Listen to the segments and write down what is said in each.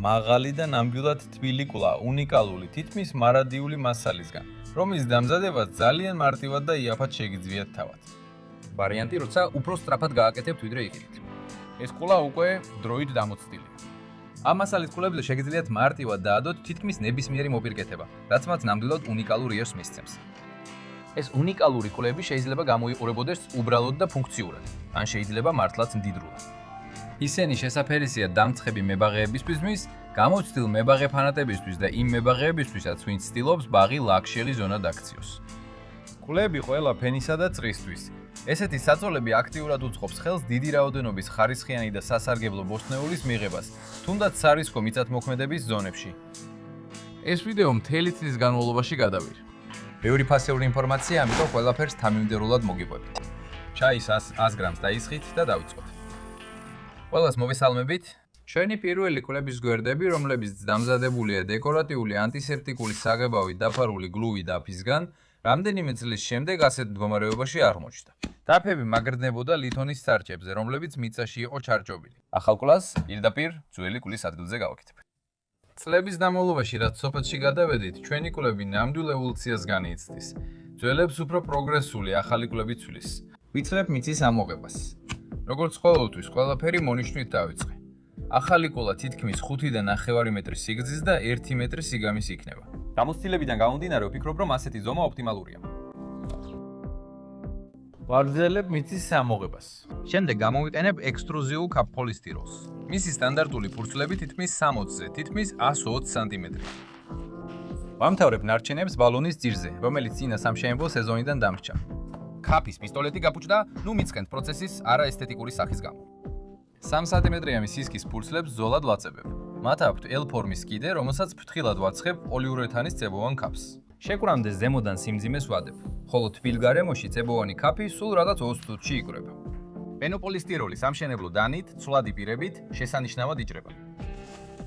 მაღალი და ნამდვილად თბილი კულა, უნიკალური თითქმის მარადიული მასალისგან, რომლის დამზადებაც ძალიან მარტივად და იაფად შეგიძლიათ თავად. ვარიანტი, როცა უფრო სწრაფად გააკეთებთ ვიდრე იღებთ. ეს კულა უკვე დროით დამოცდილია. ამ მასალის კულებზე შეგიძლიათ მარტივად დაადოთ თითქმის ნებისმიერი მოპირკეთება, რაც მათ ნამდვილად უნიკალურ იოს მისცემს. ეს უნიკალური კულები შეიძლება გამოიყურებოდეს უბრალოდ და ფუნქციურად, ან შეიძლება მართლაც მდიდრულად. ისინი შესაფერისია დამცხები მებაღეებისთვისთვის, გამოცდილ მებაღე ფანატებისთვის და იმ მებაღეებისთვისაც, ვინც ცდილობს ბაღი ლაქშერი ზონად აქციოს. კულები ყველა ფენისა და წრისთვის. ესეთი საწოლები აქტიურად უწყობს ხელს დიდი რაოდენობის ხარისხიანი და სასარგებლო ბოსტნეულის მიღებას, თუნდაც სარისკო მიწათმოქმედების ზონებში. ეს ვიდეო მთელი წლის განმავლობაში გადავიდა. ბევრი ფასეული ინფორმაცია, ამიტომ ყველაფერს თანმიმდევრულად მოგიყვებით. ჩაის 100 გრამს დაისხით და დავიწყოთ. ყველას მოვესალმებით. ჩვენი პირველი კულების გვერდები, რომლებიც დამზადებულია დეკორატიული ანტისეპტიკული საღებავით დაფარული გლუვი დაფისგან, რამდენიმე წლის შემდეგ ასეთ მდგომარეობაში აღმოჩნდა. დაფები მაგრდებოდა ლითონის სარჭებზე, რომლებიც მიწაში იყო ჩარჭობილი. ახალ კულას პირდაპირ ძველი კულის ადგილზე გავაკეთებთ. წლების განმავლობაში, რაც სოფელში გადავედით, ჩვენი კულები ნამდვილ ევოლუციას განიცდის. ძველებს უფრო პროგრესული ახალი კულები ცვლის. ვიწრებ მიწის ამოღებას. როგორც ყოველთვის, ყველაფერი მონიშნვით დავიწყე. ახალი კულა თითქმის 5.5 მეტრის სიგრძის და 1 მეტრის სიგამის იქნება. გამოცდილებიდან გამომდინარე, ვფიქრობ, რომ ასეთი ზომა ოპტიმალურია. ვაგრძელებ მიწის ამოღებას. შემდეგ გამოვიყენებ ექსტრუზიულ კაპ-პოლისტიროლს. მისი სტანდარტული ფურცლები თითქმის 60-ზე, თითქმის 120 სანტიმეტრია. ვამთავრებ ნარჩენებს ბალონის ძირზე, რომელიც წინა სამშენებლო სეზონიდან დამრჩა. კაპის პისტოლეტი გაფუჭდა, ნუ მიცქენთ პროცესის არაესთეტიკური სახის გამო. 3 სანტიმეტრიანი სისქის ფურცლებს ზოლად ვაწებებ. მათ აქვთ L-ფორმის კიდე, რომელსაც ფრთხილად ვაცხებ პოლიურეთანის წებოვან კაპს. შეკვრამდე ზემოდან სიმძიმეს ვადებ, ხოლო თბილ გარემოში წებოვანი კაპი სულ რაღაც 20 წუთში იკვრება. პენოპოლისტიროლის სამშენებლო დანით, ცვლადი პირებით შესანიშნავად იჭრება.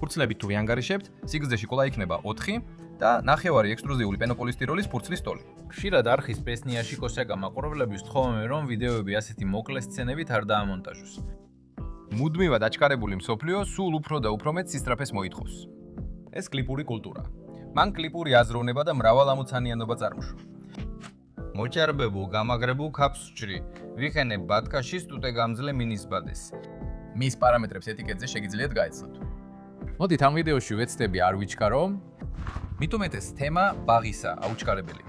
ფურცლებით თუ ვიანგარიშებთ, სიგრძეში კულა იქნება 4 და 9 ექსტრუზიული პენოპოლისტიროლის ფურცლის ტოლი. ხშირად არხის პესნიაში კოსაკა მაყურებლებს თხოვენ, რომ ვიდეოები ასეთი მოკლე სცენებით არ დაამონტაჟოს. მუდმივად აჩქარებული მსოფლიო სულ უფრო და უფრო მეტ სისწრაფეს მოითხოვს. ეს კლიპური კულტურაა. მან კლიპური აზროვნება და მრავალამოცანიანობა წარმოშვა. მოჭარბებულ გამაგრებულ კაპს ვჭრი. ვიხენებ ბათქაშის ტუტეგამძლე მინისბადეს. მის პარამეტრებს ეტიკეტზე შეგიძლიათ გაეცნოთ. მოდით ამ ვიდეოში ვეცდები არ ვიჩქარო. მithumetes თემა ბაღისა აუჩქარებელი.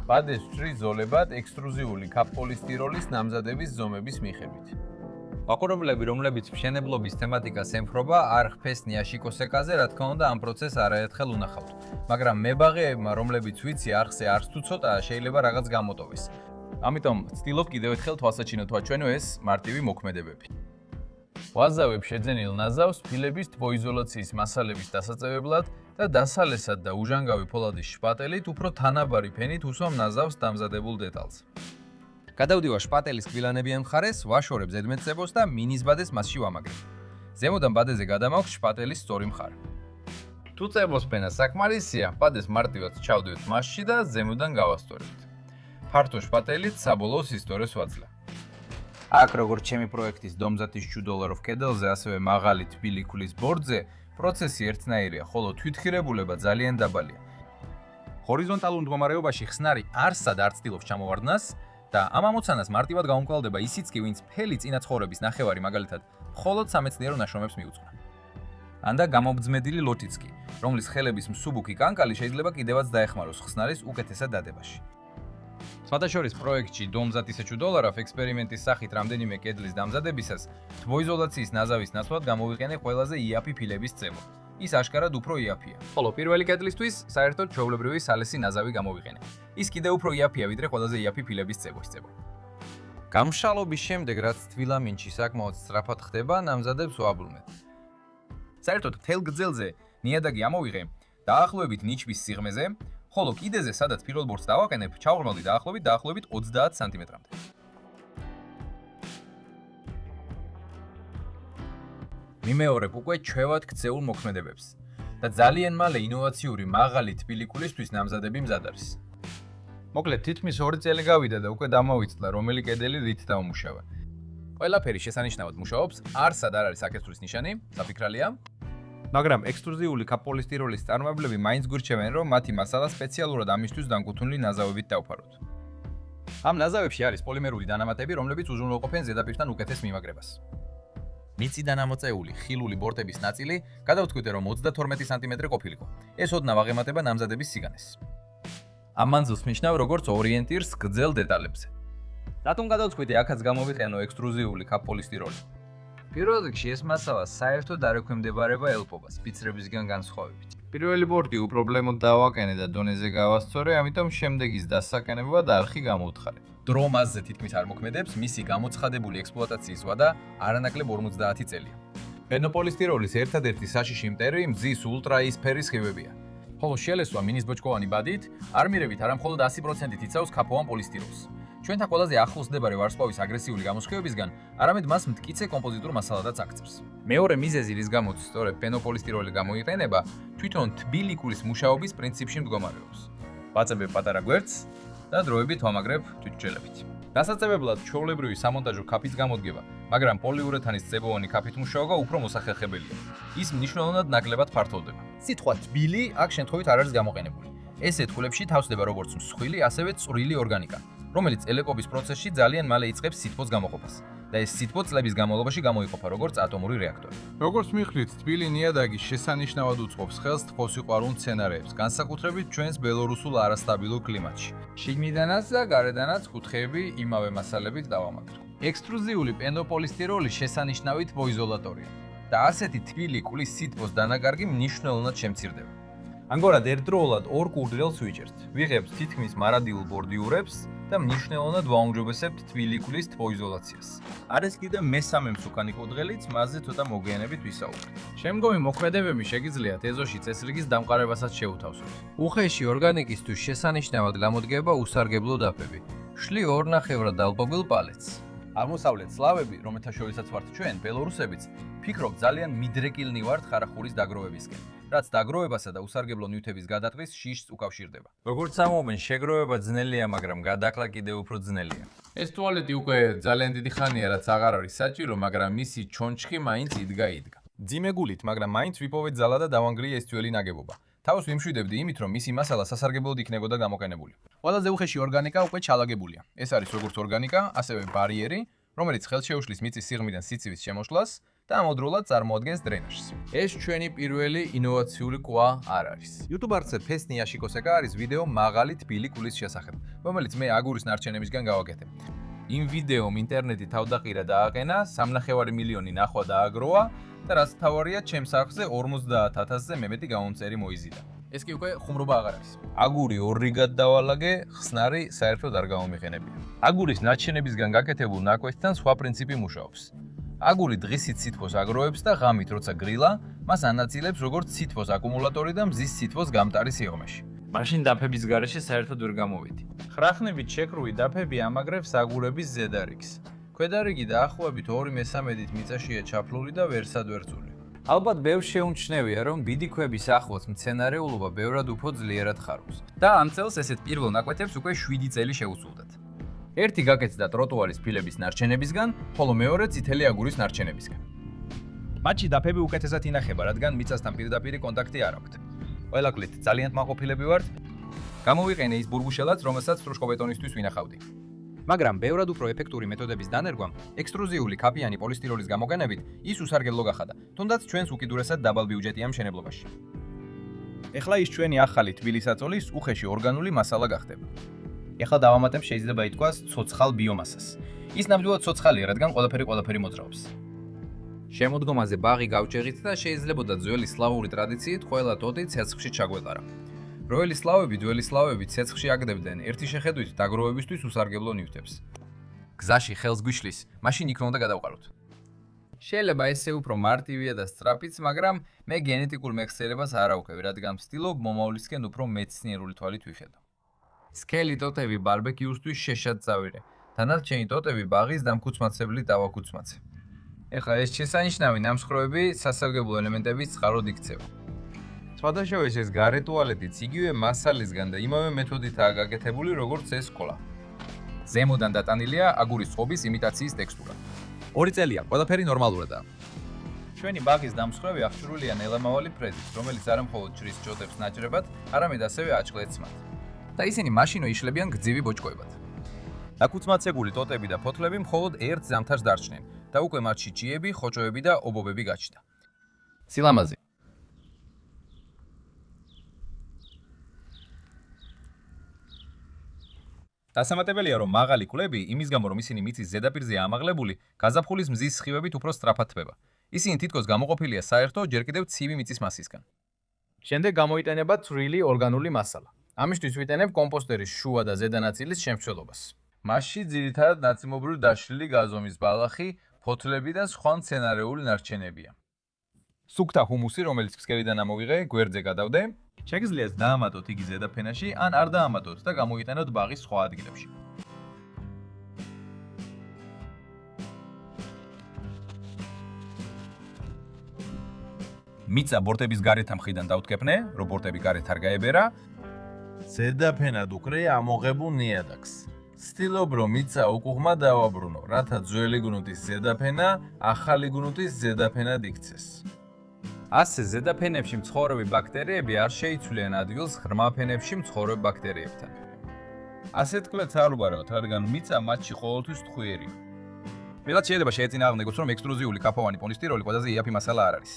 ბადეს ვჭრი ზოლებად ექსტრუზიული კაპ-პოლისტიროლის ნამზადების ზომების მიხედვით. მაყურებლები, რომლებიც მშენებლობის თემატიკას ემხრობა, არ ხფეს ნიაშიკოსეკაზე, რა თქმა უნდა, ამ პროცესს არაერთხელ უნახავთ. მაგრამ მებაღეებმა, რომლებიც ვიცი, არხზე არც თუ ცოტაა, შეიძლება რაღაც გამოტოვეს. ამიტომ ვცდილობ კიდევ ერთხელ თვალსაჩინოთ ვაჩვენო ეს მარტივი მოქმედებები. ვაზავებ შეძენილ ნაზავს ფილების თბოიზოლაციის მასალების დასაწევებლად და დასალესად და უჟანგავი ფოლადის შპატელით უფრო თანაბარი ფენით უსვამ ნაზავს დამზადებულ დეტალს. გადავდივარ შპატელის კბილანებიან მხარეს, ვაშორებ ზედმეტწებოს და მინისბადეს მასში ვამაგრებ. ზემოდან ბადეზე გადამაქვს შპატელის სწორი მხარე. თუ წებოს ფენა საკმარისია, ბადეს მარტივად ჩავდივთ მასში და ზემოდან გავასწორებთ. ფართო შპატელით საბოლოო სისტორეს ვაძლევ. აქ როგორც ჩემი პროექტის დომზათის $10 კედელზე, ასევე მაღალი თბილი ქვის ბორდზე, პროცესი ერთნაირია, ხოლო თვითხირებულება ძალიან დაბალია. ჰორიზონტალურ მდგომარეობაში ხსნარი არსად არ ცდილობს ჩამოვარდნას და ამ ამოცანას მარტივად გაუმკლავდება ისიც კი, ვინც მთელი წინა ცხოვრების ნახევარი მაგალითად მხოლოდ სამეცნიერო ნაშრომებს მიუძღვნა. ანდა გამობძმედილი ლოთიც კი, რომლის ხელების მსუბუქი კანკალი შეიძლება კიდევაც დაეხმაროს ხსნარის უკეთესად დადებაში. სხვადასხვა პროექტში დომზათის $10 ექსპერიმენტის სახით რამდენიმე კედლის დამზადებისას თბოიზოლაციის ნაზავის ნაცვლად გამოვიყენე ყველაზე იაფი ფილების წებო. ის აშკარად უფრო იაფია. ხოლო პირველი კედლისთვის საერთოდ ჩვეულებრივი სალესი ნაზავი გამოვიყენე. ის კიდევ უფრო იაფია, ვიდრე ყველაზე იაფი ფილების წებოს წებო. გამშალობის შემდეგ, რაც თბილამინჩი საკმაოდ სწრაფად ხდება, ნამზადებს ვაბრუნებ. საერთოდ მთელ გრძელზე ნიადაგი ამოვიღე დაახლოებით ნიჩბის სიღრმეზე, ხოლო კიდეზე, სადაც პირველ ბორცს დავაყენებ, ჩავღრმავდი დაახლოებით 30 სანტიმეტრამდე. მიმეორებ უკვე ჩვევად ქცეულ მოქმედებებს და ძალიან მალე ინოვაციური მაღალი თბილი კულისთვის ნამზადები მზად არის. მოკლედ, თითქმის 2 წელი გავიდა და უკვე დამოვიწყდა, რომელი კედელი რით დავმუშავა. ყველაფერი შესანიშნავად მუშაობს, არსად არ არის აკეცვლის ნიშანი, საფიქრალია. მაგრამ ექსტრუზიული კაპოლისტიროლის წარმოებლები მაინც გვირჩევენ, რომ მათი მასალა სპეციალურად ამისთვის განკუთვნილი ნაზავებით დავფაროთ. ამ ნაზავებში არის პოლიმერული დანამატები, რომლებიც უზრუნველყოფენ ზედაპირთან უკეთეს მიმაგრებას. მიწიდან ამოწეული ხილული ბორტების ნაწილი გადავთქვით, რომ 32 სანტიმეტრი ყოფილიყო. ეს ოდნავ აღემატება ნამზადების სიგანეს. ამ მანძილს ნიშნავ როგორც ორიენტირს გრძელ დეტალებზე. რატომ გადავთქვით, აქაც გამოვიყენო ექსტრუზიული კაპოლისტიროლი? პირველ რიგში ეს მასალა საერთოდ არ ექვემდებარება ელპობას, სპიცრებისგან განსხვავებით. პირველი ბორტი უპრობლემოდ დავაკენე და დონეზე გავასწორე, ამიტომ შემდეგის დასაყენებლად არხი გამოვთხარე. დრო მასზე თითქმის არ მოქმედებს, მისი გამოცხადებული ექსპლუატაციის ვადა არანაკლებ 50 წელია. პენოპოლისტიროლის ერთადერთი საშიში მტერი მზის ულტრაისფერი სხივებია. ხოლო შელესვა მინისბოჭკოვანი ბადით არმირებით არამხოლოდ 100%-ით იცავს ქაფოვან პოლისტიროლს. ჩვენთან ყველაზე ახლოს მდებარე ვარსკვლავის აგრესიული გამოსხივებისგან, არამედ მას მტკიცე კომპოზიტურ მასალადაც აქცევს. მეორე მიზეზი, რის გამოც სწორედ პენოპოლისტიროლი გამოიყენება, თვითონ თბილი კულის მუშაობის პრინციპში მდგომარეობს. ვაწებებ პატარა გვერდს და დროებით ვამაგრებ თვითმჭრელებით. დასაწევებლად ჩვეულებრივი სამონტაჟო ქაფით გამოდგება, მაგრამ პოლიურეთანის წებოვანი ქაფით მუშაობა უფრო მოსახერხებელია. ის მნიშვნელოვნად ნაკლებად ფართოვდება. სიტყვა თბილი აქ შემთხვევით არ არის გამოყენებული. ეს ეთქულებში თავსდება როგორც მსხვილი, ასევე წვრილი ორგანიკა, რომელიც ელეპობის პროცესში ძალიან მალე იწყებს სითბოს გამოყოფას და ეს სითბო წლების განმავლობაში გამოიყოფა როგორც ატომური რეაქტორი. როგორც მიხვდით, თბილი ნიადაგი შესანიშნავად უწყობს ხელს თბოსიყვარულ მცენარეებს, განსაკუთრებით ჩვენს ბელორუსულ არასტაბილურ კლიმატში. შიგნიდანაც და გარედანაც კუთხეები იმავე მასალებით დავამაგრე. ექსტრუზიული პენოპოლისტიროლი შესანიშნავი თბოიზოლატორია და ასეთი თბილი კულის სითბოს დანაკარგი მნიშვნელოვნად შემცირდება. ამგვარად ერთდროულად ორ კურდღელს ვიჭერთ. ვიღებთ თითქმის მარადილ ბორდიურებს და მნიშვნელოვნად ვაუმჯობესებთ თბილი კულის თბოიზოლაციას. არის კიდევ მესამე მსუქანი კურდღელიც, მასზე ცოტა მოგვიანებით ვისაუბრებთ. შემდგომი მოქმედებები შეგიძლიათ ეზოში წესრიგის დამყარებასაც შეუთავსოთ. უხეში ორგანიკისთვის შესანიშნავად გამოდგება უსარგებლო დაფები. შლი ორნახევრად დალპობილ პალეტს. აღმოსავლეთ სლავები, რომელთა შორისაც ვართ ჩვენ, ბელორუსებიც, ფიქრობ ძალიან მიდრეკილნი ვართ ხარახურის დაგროვებისკენ, რაც დაგროვებასა და უსარგებლო ნივთების გადაყრის შიშს უკავშირდება. როგორც ამობენ, შეგროვება ძნელია, მაგრამ გადაყლა კიდევ უფრო ძნელია. ეს ტუალეტი უკვე ძალიან დიდი ხანია, რაც აღარ არის საჭირო, მაგრამ მისი ჩონჩხი მაინც იდგა. ძიმე გულით, მაგრამ მაინც ვიპოვეთ ძალა და დავანგრიე ეს ძველი ნაგებობა. თავს ვიმშვიდებდი იმით, რომ მისი მასალა სასარგებლოდ იქნებოდა გამოყენებული. ყველაზე უხეში ორგანიკა უკვე ჩალაგებულია. ეს არის როგორც ორგანიკა, ასევე ბარიერი, რომელიც ხელშეუშლის მიწის სიღრმიდან სიცივის შემოშლას და ამავდროულად წარმოადგენს დრენაჟს. ეს ჩვენი პირველი ინოვაციური კვა არ არის. YouTube-არზე ფესნი აშიკოსეკა არის ვიდეო მაღალი თბილი კულის შესახებ, რომელიც მე აგურის ნარჩენებისგან გავაკეთე. იმ ვიდეომ ინტერნეტი თავდაყირა დააყენა, 3.5 მილიონი ნახვა დააგროვა და რაც თავარია, ჩემს არხზე 50,000-ზე მეტი გამომწერი მოიზიდა. ეს კი უკვე ხუმრობა აღარ არის. აგური ორ რიგად დავალაგე, ხსნარი საერთოდ არ გამომიყენებია. აგურის ნარჩენებისგან გაკეთებულ ნაკვეთთან სხვა პრინციპი მუშაობს. აგური დღისით სითბოს აგროვებს და ღამით როცა გრილა, მას ანაწილებს როგორც სითბოს აკუმულატორი და მზის სითბოს გამტარი სიღრმეში. მაშინ დაფების გარეშე საერთოდ ვერ გამოვიდი. ხრახნებით შეკრუი დაფები ამაგრებს აგურების ზედარიგს. ქვედა რიგი დაახლოებით 2/3 მიწაშია ჩაფლული და ვერსადვერწული. ალბათ ბევრ შეუმჩნევია, რომ ბიდი ქვების ახლოს მცენარეულობა ბევრად უფრო ძლიერად ხარობს. და ამ წელს ესეთ პირველ ნაკვეთებს უკვე 7 წელი შეუწყვდათ. ერთი გაკეთდა ტროტუარის ფილების ნარჩენებისგან, ხოლო მეორე წითელი აგურის ნარჩენებისგან. მათში დაფები უკეთესად ინახება, რადგან მიწასთან პირდაპირი კონტაქტი არ აქვთ. ყველა კლით ძალიან კმაყოფილები ვართ. გამოვიყენე ის ბურბუშელაც, რომელსაც სტრუშკობეტონისთვის ვინახავდი. მაგრამ ბევრად უფრო ეფექტური მეთოდების დანერგვამ, ექსტრუზიული ქაფიანი პოლისტიროლის გამოყენებით ის უსარგებლო გახადა, თუნდაც ჩვენს უკიდურესად დაბალ ბიუჯეტიან მშენებლობაში. ეხლა ის ჩვენი ახალი თბილისაწოლის უხეში ორგანული მასალა გახდება. ეხლა დავამატებ შეიძლება ითქვას ცოცხალ ბიომასას. ის ნამდვილად ცოცხალია, რადგან ყველაფერი მოძრაობს. შემოდგომაზე ბაღი გავჭერით და შეიძლებოდა ძველი სლავური ტრადიციით ყველა ტოტი ცეცხლში ჩაგვეყარა. როელი სლავები ცეცხლში აგდებდნენ ერთი შეხედვით დაგროვებისთვის უსარგებლო ნივთებს. გზაში ხელს გვიშლის, მაშინ იქ უნდა გადავყაროთ. შეიძლება ესე უფრო მარტივია და სწრაფიც, მაგრამ მე გენეტიკურ მეხსიერებას არ ავქევი, რადგან ვცდილობ მომავლისკენ უფრო მეცნიერული თვალით ვიხედო. სქელი ტოტები ბარბეკიუსთვის შეშად წავირე. დანარჩენი ტოტები ბაღის დამქუცმაცებლით დავაკუცმაცე. ეხლა ეს შესანიშნავი ნამსხვრევები სასარგებლო ელემენტების წყაროდ იქცევა. სხვადასხვა ეს გარე ტუალეტიც იგივე მასალისგან და იმავე მეთოდითაა გაკეთებული, როგორც ეს სკოლა. ზემოდან დატანილია აგურის წყობის იმიტაციის ტექსტურა. 2 წელია, ყველაფერი ნორმალურადაა. ჩვენი ბაღის დამსხვრევი აღჭურვილია ნელამავალი ფრეზით, რომელიც არა მხოლოდ ჭრის ჯოტებს ნაჭრებად, არამედ ასევე აჭყლეთს მათ. და ისინი მაშინვე იშლებიან გრძივი ბოჭკოებად. დაკუცმაცებული ტოტები და ფოთლები მხოლოდ ერთ ზამთარს დარჩნენ და უკვე მათში ჭიები, ხოჭოები და ობობები გაჩნდა. სილამაზე. დასამატებელია, რომ მაღალი კვლები, იმის გამო, რომ ისინი მიწის ზედაპირზეა ამაღლებული, გაზაფხულის მზის სხივებით უფრო სწრაფად თბება. ისინი თითქოს გამოყოფილია საერთო ჯერ კიდევ ცივი მიწის მასისგან. შემდეგ გამოიტანება ცვრილი ორგანული მასალა. ამისთვის ვიტანებ კომპოსტერის შუა და ზედა ნაწილის შემცველობას. მასში ძირითადად ნაწილობრივ დაშლილი გაზომის ბალახი, ფოთლები და სხვა მცენარეული ნარჩენებია. სუქთა ჰუმუსი, რომელიც ფსკერიდან ამოვიღე, გვერდზე გადავდე. შეგიძლიათ დაამატოთ იგი ზედაფენაში, ან არ დაამატოთ და გამოიტანოთ ბაღის სხვა ადგილებში. მიწა ბორტების გარეთ ამხიდან დავთქებნე, რომ ბორტები გარეთ არ გაებერა. ზედაფენად უკრე ამოღებულ ნიადაგს. ვცდილობ, რომ მიწა უკუღმა დავაბრუნო, რათა ძველი გუნდის ზედაფენა ახალი გუნდის ზედაფენად იქცეს. ასე ზედაფენებში მცხოვრები ბაქტერიები არ შეიცვლიან ადგილს ღრმა ფენებში მცხოვრებ ბაქტერიებთან. ასე თქმაც არ ვარავთ, რადგან მიწა მათში ყოველთვის ტყვიერია. მელად შეიძლება შეეწინააღმდეგოს, რომ ექსტრუზიული კაფოვანი პოლისტიროლი ყველაზე იაფი მასალა არ არის.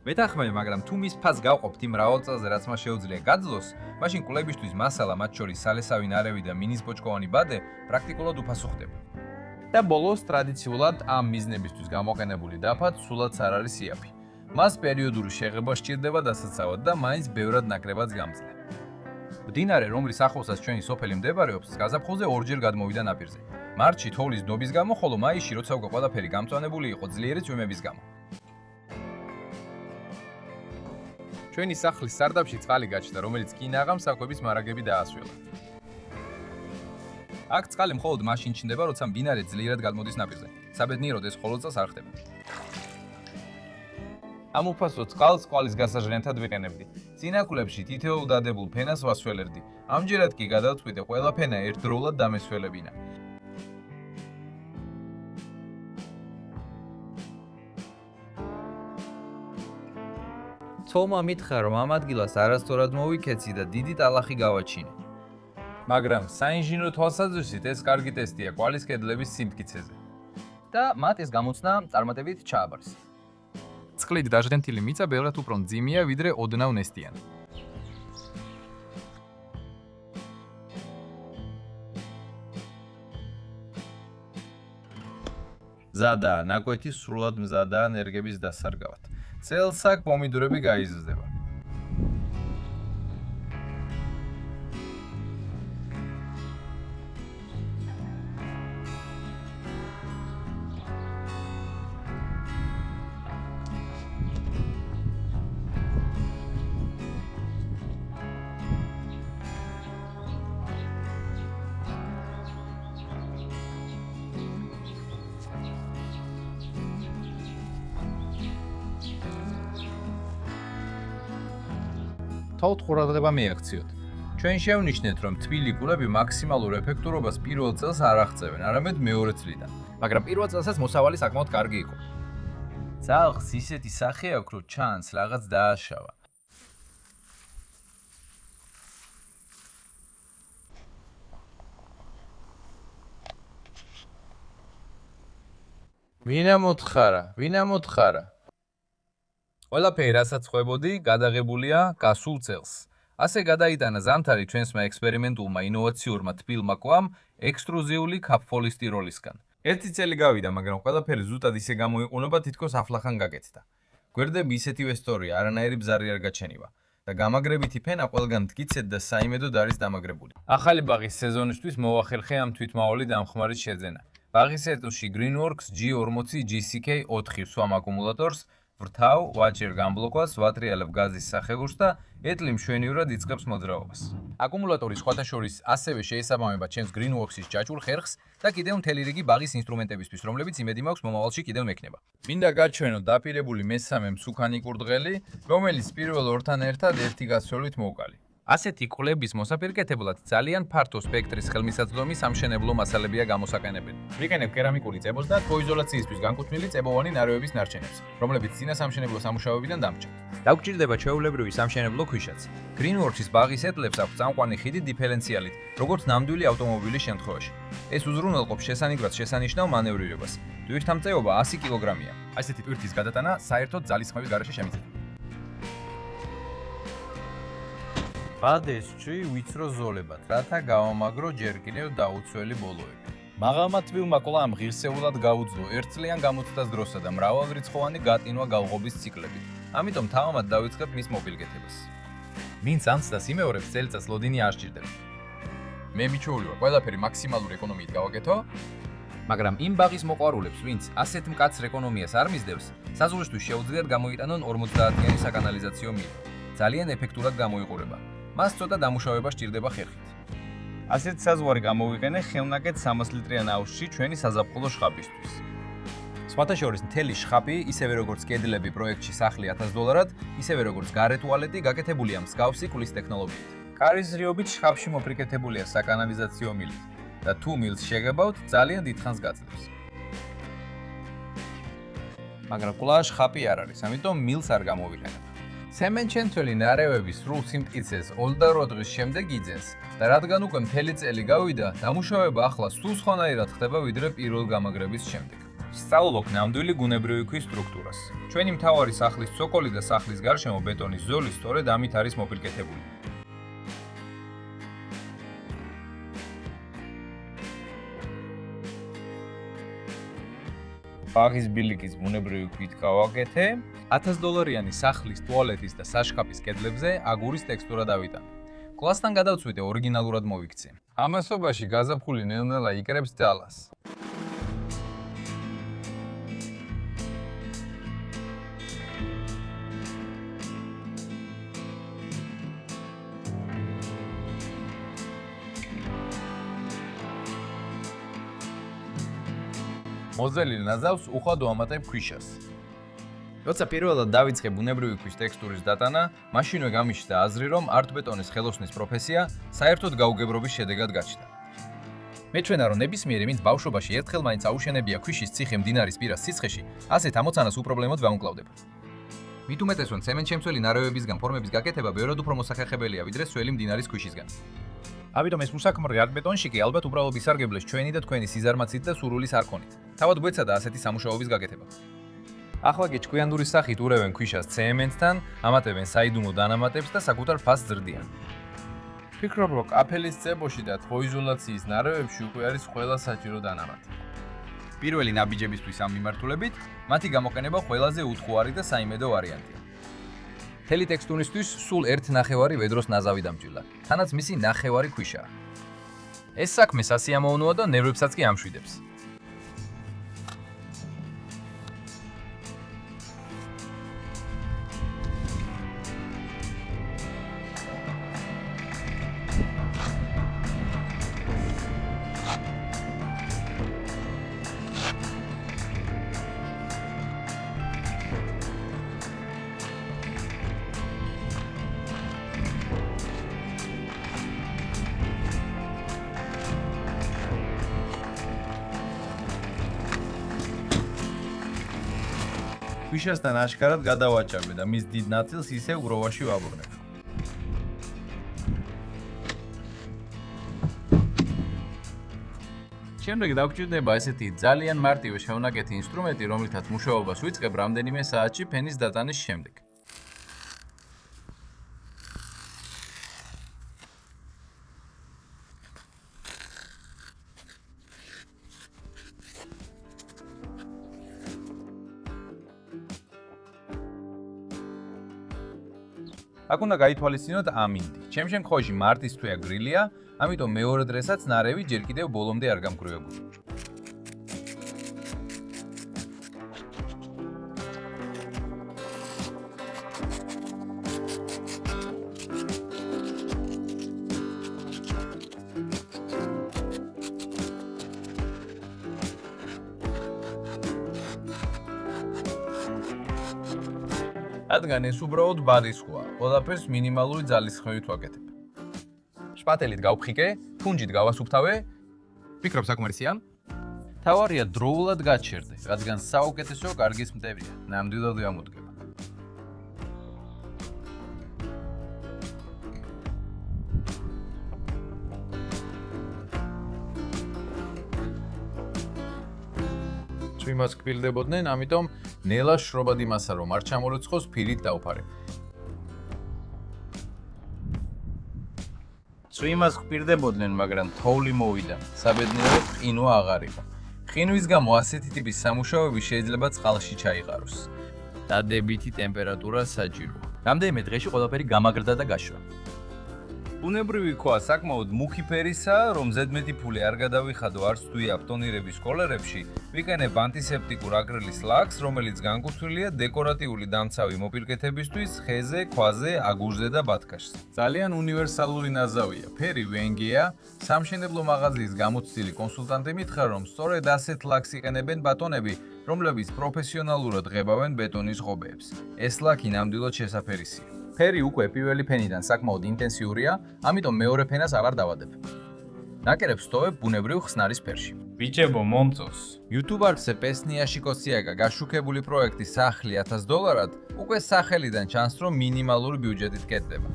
მეთანხმები, მაგრამ თუ მის ფასს გავყოფთ იმ მრავალ წელზე, რაც მას შეუძლია გაძლოს, მაშინ კულებისთვის მასალა, მათ შორის სალესავი ნარევი და მინის ბოჭკოვანი ბადე, პრაქტიკულად უფასო ხდება. და ბოლოს ტრადიციულად ამ მიზნებისთვის გამოყენებული დაფა სულაც არ არის იაფი. მას პერიოდული შეღება სჭირდება დასაცავად და მაინც ბევრად ნაკლებად გამძლე. მდინარე, რომლის ახლოსაც ჩვენი სოფელი მდებარეობს, გაზაფხულზე ორჯერ გადმოვიდა ნაპირზე. მარტში თოვლის დნობის გამო, ხოლო მაისში, როცა უკვე ყველაფერი გამწვანებული იყო ძლიერი წვიმების გამო. ჩვენი სახლის სარდაფში წყალი გაჩნდა, რომელიც კინაღამ საკვების მარაგები დაასვლა. აქ წყალი მხოლოდ მაშინ ჩნდება, როცა მდინარე ძლიერად გადმოდის ნაპირზე. საბედნიეროდ ეს მხოლოდ წელს არ ხდება. ამ უფასო წყალს ყვალის გასაჟღენთად ვიყენებდი. წინა კვლებში თითოეულ დადებულ ფენას ვასველერდი. ამჯერად კი გადავწყვიტე ყველა ფენა ერთდროულად დამესველებინა. თომა მითხრა, რომ ამ ადგილას არასწორად მოვიქეცი და დიდი ტალახი გავაჩინე. მაგრამ საინჟინრო თვალსაზრისით ეს კარგი ტესტია ყვალის კედლების სიმტკიცეზე. და მათ ეს გამოცნა წარმატებით ჩააბარეს. წყლით დაჟდენთილი მიწა ბევრად უფრო მძიმეა, ვიდრე ოდნავ ნესტიანი. მზადაა, ნაკვეთი სრულად მზადაა ენერგების დასარგავად. წელს აქ პომიდორები გაიზრდება. თვალთ ყურადღება მიაქციოთ. ჩვენ შევნიშნეთ, რომ თბილი კულები მაქსიმალურ ეფექტურობას პირველ წელს არ აღწევენ, არამედ მეორე წლიდან. მაგრამ პირველ წელსაც მოსავალი საკმაოდ კარგი იყო. ძალხს ისეთი სახე აქვს, რომ ჩანს რაღაც დააშავა. ვინა მოთხარა? ყველაფერი, რასაც ხვებოდი, გადაღებულია გასულ წელს. ასე გადაიტანა ზამთარი ჩვენსმა ექსპერიმენტულმა ინოვაციურმა თბილმა კვამ ექსტრუზიული კაფოლისტიროლისგან. ერთი წელი გავიდა, მაგრამ ყველაფერი ზუსტად ისე გამოიყუნება, თითქოს აფლახან გაკეთდა. გვერდები ისეთივე სწორია, არანაირი ბზარი არ გაჩენივა და გამაგრებითი ფენა ყველგან მტკიცედ და საიმედოდ არის დამაგრებული. ახალი ბაღის სეზონისთვის მოვახერხე ამ თვითმაორი დამხმარის შეძენა. ბაღის ეტლში Greenworks G40 GCK4 სვამ აკუმულატორს ვრთავ, ვაჭერ გამბლოკვას, ვატრიალებ გაზის სახეურს და ეტლი მშვენივრად იწყებს მოძრაობას. აკუმულატორი სხვათა შორის ასევე შეესაბამება ჩემს Greenworks-ის ჯაჭვურ ხერხს და კიდევ მთელი რიგი ბაღის ინსტრუმენტებისთვის, რომლებიც იმედი მაქვს მომავალში კიდევ მექნება. მინდა გაჩვენოთ დაპირებული მესამე მსუქანი კურდღელი, რომელიც პირველ ორთან ერთად ერთი გასწვევით მოვკალი. ასეთი კვლევის მოსაპირკეთებლად ძალიან ფართო სპექტრის ხელმისაწვდომი სამშენებლო მასალებია გამოსაყენებელი. ვიყენებ კერამიკული წებოს და თბოიზოლაციისთვის განკუთვნილი წებოვანი ნარევების ნარჩენებს, რომლებიც წინა სამშენებლო სამუშაოებიდან დამჭა. დაგჭირდება ჩვეულებრივი სამშენებლო ქვიშაც. Greenworks-ის ბაღის ეტლებს აქვს წამყვანი ხიდი დიფერენციალით, როგორც ნამდვილი ავტომობილის შემთხვევაში. ეს უზრუნველყოფს შესანიგრად შესანიშნავ მანევრირებას. ტვირთამწეობა 100 კილოგრამია. ასეთი ტვირთის გადატანა საერთოდ ძალისხმევის გარეშე შემიძლია. ბადესში ვიწრო ზოლებად, რათა გავამაგრო ჯერ კიდევ დაუცველი ბოლოები. მაღალმა თბილმა კვლავ ღირსეულად გაუძლო ერთწლიან გამოცდას დროსა და მრავალრიცხოვანი გატინვა გავღობის ციკლებით. ამიტომ თავად დავიწყებ მის მოპილკეთებას. ვინც ამცდას იმეორებს წელიწადს ლოდინი არ სჭირდება. მე მიჩვეული ვარ, ყველაფერი მაქსიმალური ეკონომიით გავაკეთო, მაგრამ იმ ბაღის მოყვარულებს, ვინც ასეთ მკაცრ ეკონომიას არ მისდევს, საზღვრისთვის შეუძლიათ გამოიტანონ 50-იანი საკანალიზაციო მილი. ძალიან ეფექტურად გამოიყურება. მას ცოტა დამუშავება სჭირდება ხერხით. ასეთ საზღვარი გამოვიყენე ხელნაკეთ 300 ლიტრიან აუზში ჩვენი საზაფხულო შხაპისთვის. სხვათა შორის მთელი შხაპი, ისევე როგორც კედლები პროექტში სახლი $1000-ად, ისევე როგორც გარე ტუალეტი გაკეთებულია მსგავსი კulis ტექნოლოგიით. კარის ზრიობით შხაპში მოპრიკეთებულია საკანალიზაციო მილი და თუ მილს შეგებავთ, ძალიან დიდხანს გაძლევს. მაგრამ კვლავ შხაპი არ არის, ამიტომ მილს არ გამოვიყენებ. ცემენტჩენთველი ნარევების სრულ სიმტკიცეს 28 დღის შემდეგ იძენს და რადგან უკვე მთელი წელი გავიდა, დამუშავება ახლა სულ სხვანაირად ხდება ვიდრე პირველ გამაგრების შემდეგ. სწავლობ ნამდვილი გუნებრივი ქვის სტრუქტურას. ჩვენი მთავარი სახლის ცოკოლი და სახლის გარშემო ბეტონის ზოლი სწორედ ამით არის მოპირკეთებული. ბაღის ბილიკის ბუნებრივი ქვით გავაკეთე. $1000-იანი სახლის ტუალეტის და საშკაფის კედლებზე აგურის ტექსტურა დავიტანე. კლასთან გადავწვიდე ორიგინალურად მოვიქცე. ამასობაში გაზაფხული ნელ-ნელა იკრებს ძალას. მოძველილ ნაზავს უხვად ვამატებ ქვიშას. როცა პირველად დავიწყე ბუნებრივი ქვის ტექსტურის დატანა, მაშინვე გამიშდა აზრი, რომ არტბეტონის ხელოსნის პროფესია საერთოდ გაუგებრობის შედეგად გაჩნდა. მეჩვენა, რომ ნებისმიერი, ვინც ბავშვობაში ერთხელ მაინც აუშენებია ქვიშის ციხე მდინარის პირას სიცხეში, ასეთ ამოცანას უპრობლემოდ დაუმკლავდება. მით უმეტეს, რომ ცემენტ-შემცველი ნარევებისგან ფორმების გაკეთება ბევრად უფრო მოსახერხებელია, ვიდრე სველი მდინარის ქვიშისგან. ამიტომ ეს უსაქმრე არტბეტონში კი ალბათ უბრალოდ ისარგებლეს ჩვენი და თქვენი სიზარმაცით და სურვილის არქონით. თავად გვეცადა ასეთი სამუშაოების გაკეთება. ახლა კი ჭკვიანდური სახით ურევენ ქვიშას ცემენტთან, ამატებენ საიდუმლო დანამატებს და საკუთარ ფასს ზრდიან. ფიქრობ, რომ კაფელის წებოში და თბოიზოლაციის ნარევებში უკვე არის ყველა საჭირო დანამატი. პირველი ნაბიჯებისთვის ამ მიმართულებით, მათი გამოყენება ყველაზე უთხუარი და საიმედო ვარიანტია. მთელი ტექსტურისთვის სულ 1/9 ვედროს ნაზავი დამჭირდა, თანაც მისი ნახევარი ქვიშაა. ეს საქმე სასიამოვნოა და ნერვებსაც კი ამშვიდებს. ქვიშასთან აშკარად გადავაჭამე და მის დიდ ნაწილს ისევ გროვაში ვაბრუნებ. შემდეგ დაგჭირდება ესეთი ძალიან მარტივი შეუნაკეთი ინსტრუმენტი, რომლითაც მუშაობას ვიწყებ რამდენიმე საათში ფენის დატანის შემდეგ. აქ უნდა გაითვალისწინოთ ამინდი. ჩემ შემთხვევაში მარტის თვეა გრილია, ამიტომ მეორე დღესაც ნარევი ჯერ კიდევ ბოლომდე არ გამგროვებული. რადგან ეს უბრალოდ ბადის ხოა, ყველაფერს მინიმალური ძალისხმევით ვაკეთებ. შპატელით გავფხიკე, ფუნჯით გავასუფთავე. ფიქრობ საკმარისია? თავარია დროულად გაჩერდე, რადგან საუკეთესო კარგის მტევრია. ნამდვილად ამოდგება. წვიმას კბილდებოდნენ, ამიტომ ნელა შრობად იმასა, რომ არ ჩამორიცხოს, ფირით დავფარე. წვიმას ხპირდებოდნენ, მაგრამ თოვლი მოვიდა. საბედნიეროდ ყინვა აღარ იყო. ყინვის გამო ასეთი ტიპის სამუშაოები შეიძლება წყალში ჩაიყაროს. დადებითი ტემპერატურა საჭიროა. რამდენიმე დღეში ყველაფერი გამაგრდა და გაშვა. ბუნებრივი ქვა საკმაოდ მუქი ფერისაა, რომ ზედმეტი ფული არ გადავიხადო არც თუ აბტონირების კოლერებში, ვიყენებ ანტისეპტიკურ აკრილის ლაქს, რომელიც განკუთვნილია დეკორატიული დამცავი მოპირკეთებისთვის ხეზე, ქვაზე, აგურზე და ბათქაშზე. ძალიან უნივერსალური ნაზავია. ფერი ვენგია, სამშენებლო მაღაზიის გამოცდილი კონსულტანტი მითხრა, რომ სწორედ ასეთ ლაქს იყენებენ ბატონები, რომლებიც პროფესიონალურად ღებავენ ბეტონის ღობეებს. ეს ლაქი ნამდვილად შესაფერისია. ფერი უკვე პირველი ფენიდან საკმაოდ ინტენსიურია, ამიტომ მეორე ფენას აღარ დავადებ. ნაკერებს ვსტოვებ ბუნებრივ ხსნარის ფერში. ბიჭებო, მომწონს. YouTuber-ზე პესნიაში კოსიაგა გაშუქებული პროექტი სახლი $1000-ად უკვე სახელიდან ჩანს, რომ მინიმალური ბიუჯეტით კეთდება.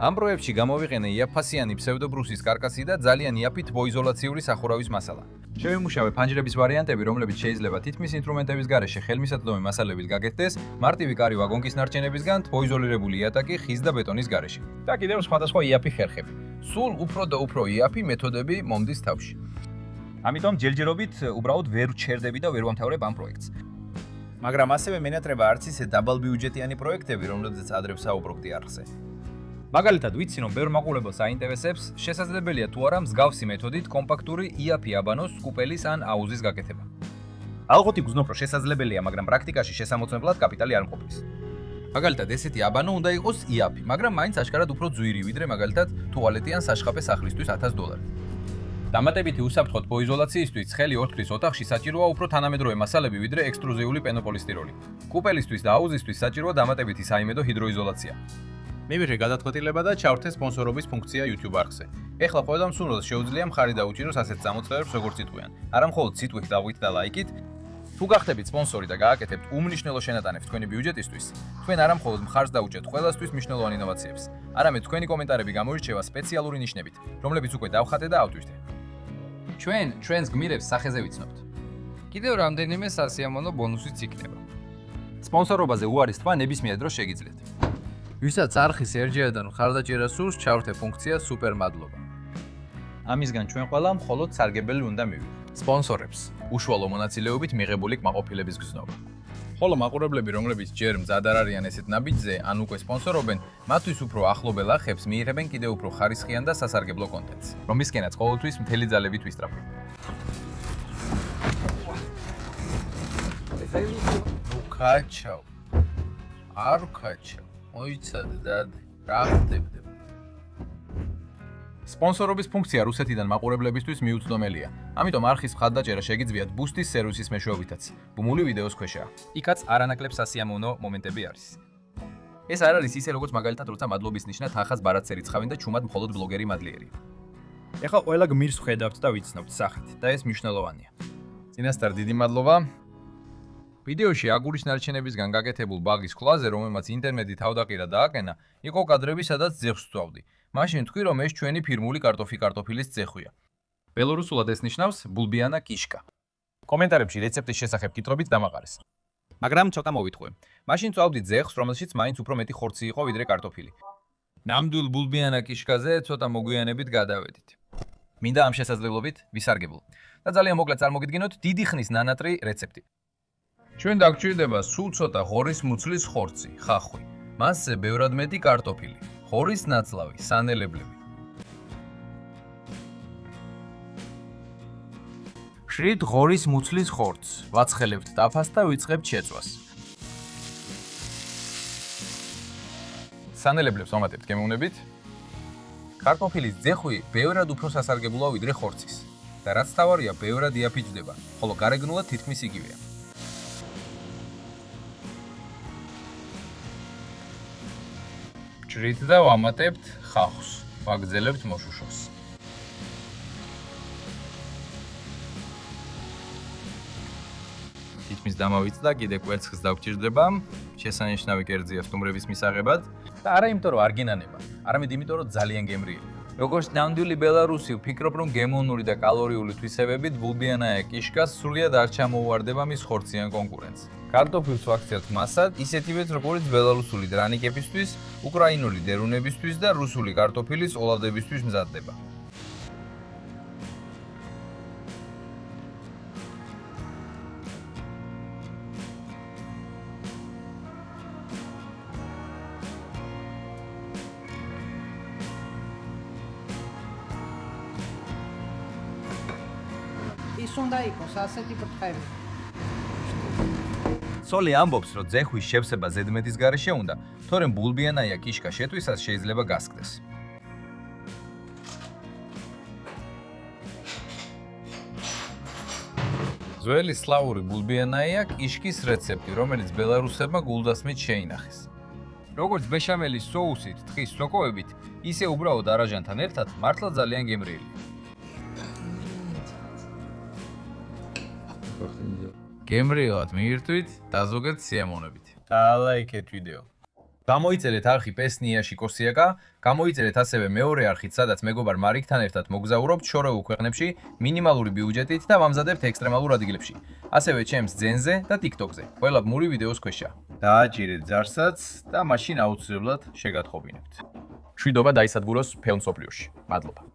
ამ პროექტში გამოვიყენე იაფასიანი ფსევდობრუსის კარკასი და ძალიან იაფი თბოიზოლაციური სახურავის მასალა. შევიმუშავე ფანჯრების ვარიანტები, რომლებიც შეიძლება თითქმის ინსტრუმენტების გარეშე ხელმისაწვდომი მასალებით გაკეთდეს, მარტივი კარი ვაგონკის ნარჩენებისგან, თბოიზოლირებული იატაკი ხის და ბეტონის გარეშე. და კიდევ სხვადასხვა იაფი ხერხები. სულ უფრო და უფრო იაფი მეთოდები მომდის თავში. ამიტომ ჯერჯერობით უბრალოდ ვერ ვჩერდები და ვერ ვამთავრებ ამ პროექტს. მაგრამ ასევე მენატრება არც ისე დაბალბიუჯეტიანი პროექტები, რომლებზეც ადრე ვსაუბრობდი არხზე. მაგალითად, ვიცი რომ ბევრ მაყურებელს აინტერესებს, შესაძლებელია თუ არა მსგავსი მეთოდით კომპაქტური იაფი აბანოს, სკუპელის ან აუზის გაკეთება. ალბათ იგრძნობ, რომ შესაძლებელია, მაგრამ პრაქტიკაში შესამოწმებლად კაპიტალი არ მყოფის. მაგალითად, ესეთი აბანო უნდა იყოს იაფი, მაგრამ მაინც აშკარად უფრო ძვირი, ვიდრე მაგალითად თუალეტი ან საშყაპე სახლისთვის $1000. დამატებითი უსაფრთხო თბოიზოლაციისთვის ცხელი ორთქლის ოთახში საჭიროა უფრო თანამედროვე მასალები, ვიდრე ექსტრუზიული პენოპოლისტიროლი. კუპელისთვის და აუზისთვის საჭიროა დამატებითი საიმედო ჰიდროიზოლაცია. მივიღე გადაწყვეტილება და ჩავრთე სპონსორობის ფუნქცია YouTube არხზე. ეხლა ყველა მსურველს შეუძლია მხარი დაუჭიროს ასეთ წამოწყებებს, როგორც იტყვიან. არა მხოლოდ სიტყვით დავით და ლაიკით. თუ გახდებით სპონსორი და გააკეთებთ უმნიშვნელო შენატანებს თქვენი ბიუჯეტისთვის, თქვენ არა მხოლოდ მხარს დაუჭერთ ყველასთვის მნიშვნელოვან ინოვაციებს, არამედ თქვენი კომენტარები გამოირჩევა სპეციალური ნიშნებით, რომლებიც უკვე დავხატე და ავტვირთე. ჩვენ ჩვენს გმირებს სახეზე ვიცნობთ. კიდევ რამდენიმე სასიამოვნო ბონუსიც იქნება. სპონსორობაზე უარის თვა ნებისმიერ დროს შეგიძლიათ. ვისაც არხის ერჯერადან მხარდაჭერა სურს, ჩავრთე ფუნქცია სუპერ მადლობა. ამისგან ჩვენ ყველა მხოლოდ სარგებელი უნდა მივიღოთ. სპონსორებს უშუალო მონაწილეობით მიღებული კმაყოფილების გზნობა. ხოლო მაყურებლები, რომლებიც ჯერ მზად არ არიან ესეთ ნაბიჯზე, ან უკვე სპონსორობენ, მათთვის უფრო ახლობელ არხებს მიიღებენ კიდევ უფრო ხარისხიან და სასარგებლო კონტენტს, რომლისკენაც ყოველთვის მთელი ძალებით ვისწრაფებ. კაჩავ. არ კაჩავ. მოიცადე დადე, რა ხდებდა? სპონსორობის ფუნქცია რუსეთიდან მაყურებლებისთვის მიუწვდომელია. ამიტომ არხის მხარდაჭერა შეგიძლიათ ბუსტის სერვისის მეშვეობითაც. ბუმული ვიდეოს ქვეშაა. იქაც არანაკლებ სასიამოვნო მომენტები არის. ეს არ არის ისე როგორც მაგალითად როცა მადლობის ნიშნა თანხას ბარათზე რიცხავენ და ჩუმად მხოლოდ ბლოგერი მადლიერია. ეხლა ყველა გმირს ხედავთ და ვიცნობთ სახით და ეს მნიშვნელოვანია. წინასწარ დიდი მადლობა. ვიდეოში აგურის ნარჩენებისგან გაკეთებულ ბაგის ქლაზე, რომელმაც ინტერნეტი თავდაყირა დააყენა, იყო კადრები, სადაც ძეხს ვწვავდი. მაშინ თქვი, რომ ეს ჩვენი ფირმული კარტოფილის ძეხვია. ბელორუსულად ეს ნიშნავს ბულბიანა კიშკა. კომენტარებში რეცეპტის შესახებ კითხვებით დამაყარეს. მაგრამ ცოტა მოვითხოვე. მაშინ წავდი ძეხს, რომელშიც მაინც უფრო მეტი ხორცი იყო ვიდრე კარტოფილი. ნამდვილ ბულბიანა კიშკაზე ცოტა მოგვიანებით გადავედით. მინდა ამ შესაძლებლობით ვისარგებლო. და ძალიან მოკლედ წარმოგიდგინოთ დიდი ხნის ნანატრი რეცეპტი. ჩვენ დაგჭირდება სულ ცოტა ღორის მუცლის ხორცი, ხახვი. მასზე ბევრად მეტი კარტოფილი, ღორის ნაცლავი, სანელებლები. შრით ღორის მუცლის ხორცს, ვაცხელებთ ტაფას და ვიწყებთ შეწვას. სანელებლებს ვამატებთ გემოვნებით. კარტოფილის ძეხვი ბევრად უფრო სასარგებლოა ვიდრე ხორცის. და რაც თავარია, ბევრად იაფიჯდება, ხოლო გარეგნულად თითქმის იგივეა. ჯრით და ვამატებთ ხახვს. ვაგრძელებთ მოშუშოს. თითქმის დამავიწყდა, კიდე კვერცხს დაგვჭირდება. შესანიშნავი კერძია სტუმრების მისაღებად და არა იმიტომ რომ არ გინანება, არამედ იმიტომ რომ ძალიან გემრიელი. როგორც ნამდვილი ბელარუსი, ვფიქრობ რომ გემოვნური და კალორიული თვისებებით ბულბიანაია კიშკას სრულიად არ ჩამოუვარდება მის ხორციან კონკურენტს. კარტოფილს ვაქცევთ მასად, ისეთივეც როგორც ბელარუსული დრანიკებისთვის, უკრაინული დერუნებისთვის და რუსული კარტოფილის ოლავდებისთვის მზადდება. ის უნდა იყოს ასეთი ბრტყელი. სოლი ამბობს, რომ ძეხვის შევსება ზედმეტის გარეშე უნდა, თორემ ბულბიანაია კიშკა შეტვისას შეიძლება გასკდეს. ძველი სლავური ბულბიანაია კიშკის რეცეპტი, რომელიც ბელარუსებმა გულდასმით შეინახეს. როგორც ბეშამელის соусით, თხის სოკოებით, ისე უბრალოდ არაჟანთან ერთად მართლა ძალიან გემრიელია. გემრიელად მიირთვით და ზოგადად სიამოვნებით. დალაიქეთ ვიდეო. გამოიწერეთ არხი პესნიაში კოსიაკა, გამოიწერეთ ასევე მეორე არხით, სადაც მეგობარ მარიკთან ერთად მოგზაურობთ შორეულ ქვეყნებში მინიმალური ბიუჯეტით და ვამზადებთ ექსტრემალურ ადგილებში. ასევე ჩემს ძენზე და TikTok-ზე. ყველა ბმური ვიდეოს ქვეშა. დააჭირეთ ძარსაც და მაშინ აუცილებლად შეგატყობინებთ. მშვიდობა დაისადგუროს ფეონ სოფლიოში. მადლობა.